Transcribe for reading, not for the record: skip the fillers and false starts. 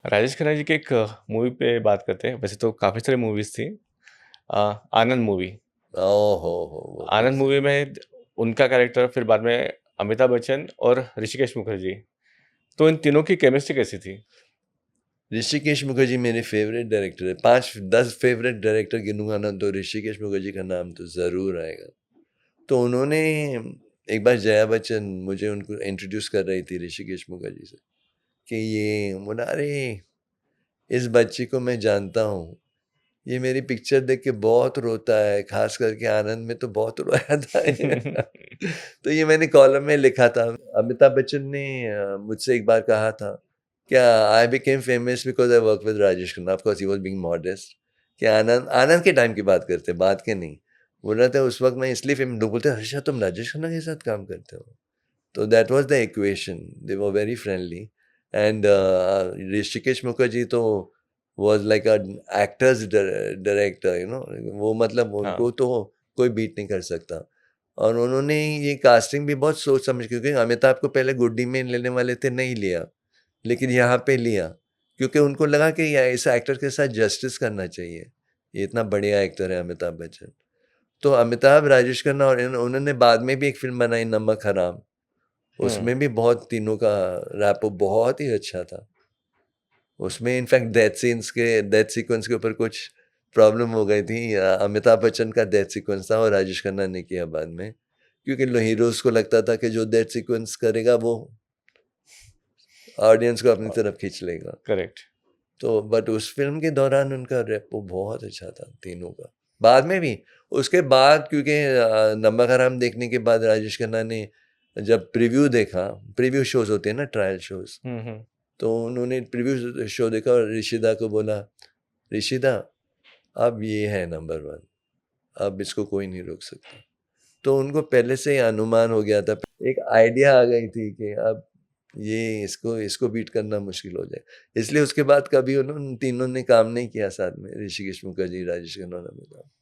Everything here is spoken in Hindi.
राजेश खन्ना जी की एक मूवी पे बात करते हैं। वैसे तो काफ़ी सारी मूवीज़ थी। आनंद मूवी। ओहो! वो तो आनंद मूवी में उनका कैरेक्टर, फिर बाद में अमिताभ बच्चन और ऋषिकेश मुखर्जी। तो इन तीनों की केमिस्ट्री कैसी थी? ऋषिकेश मुखर्जी मेरे फ़ेवरेट डायरेक्टर है। 5-10 फ़ेवरेट डायरेक्टर गिनूँगा ना तो ऋषिकेश मुखर्जी का नाम तो ज़रूर आएगा। तो उन्होंने एक बार जया बच्चन मुझे उनको इंट्रोड्यूस कर रही थी ऋषिकेश मुखर्जी से कि ये बोला, "अरे! इस बच्चे को मैं जानता हूँ। ये मेरी पिक्चर देख के बहुत रोता है, ख़ास करके आनंद में तो बहुत रोया था ये।" तो ये मैंने कॉलम में लिखा था। अमिताभ बच्चन ने मुझसे एक बार कहा था, क्या I became famous because I work with Rajesh Khanna, of course he was being modest. कि आनंद आनंद के टाइम की बात करते हैं, बाद के नहीं। बोल रहा था उस वक़्त मैं इसलिए लोग बोलते हैं, "अच्छा तुम राजेश खन्ना के साथ काम करते हो?" तो that was the equation. They were very friendly and Hrishikesh Mukherjee तो was like a actors director, वो मतलब हाँ। उनको तो कोई बीट नहीं कर सकता। और उन्होंने ये कास्टिंग भी बहुत सोच समझ, क्योंकि अमिताभ को पहले गुड्डी में लेने वाले थे, नहीं लिया, लेकिन यहाँ पे लिया क्योंकि उनको लगा कि या इस एक्टर के साथ जस्टिस करना चाहिए। ये इतना बढ़िया एक्टर है अमिताभ बच्चन। तो अमिताभ, राजेश खन्ना और उन्होंने बाद में भी एक फ़िल्म बनाई नमक हराम। हुँ। उसमें भी बहुत तीनों का रैपो बहुत ही अच्छा था। उसमें इनफैक्ट डेथ सीक्वेंस के ऊपर कुछ प्रॉब्लम हो गई थी। अमिताभ बच्चन का डेथ सीक्वेंस था और राजेश खन्ना ने किया बाद में। क्योंकि लो हीरोज़ को लगता था कि जो डेथ सीक्वेंस करेगा वो ऑडियंस को अपनी अ, तरफ खींच लेगा। करेक्ट। तो बट उस फ़िल्म के दौरान उनका रेपो बहुत अच्छा था तीनों का। बाद में भी, उसके बाद क्योंकि नमक हराम देखने के बाद राजेश खन्ना ने जब प्रीव्यू देखा, प्रीव्यू शोज़ होते हैं ना, ट्रायल शोज़, हुँ, हुँ। तो उन्होंने प्रीव्यू शो देखा और ऋषिदा को बोला, ऋषिदा अब ये है नंबर 1, अब इसको कोई नहीं रोक सकता। तो उनको पहले से ही अनुमान हो गया था, एक आइडिया आ गई थी कि अब ये इसको इसको बीट करना मुश्किल हो जाए। इसलिए उसके बाद कभी उन तीनों ने काम नहीं किया साथ में, ऋषिकेश मुखर्जी, राजेश खन्ना और अमिताभ।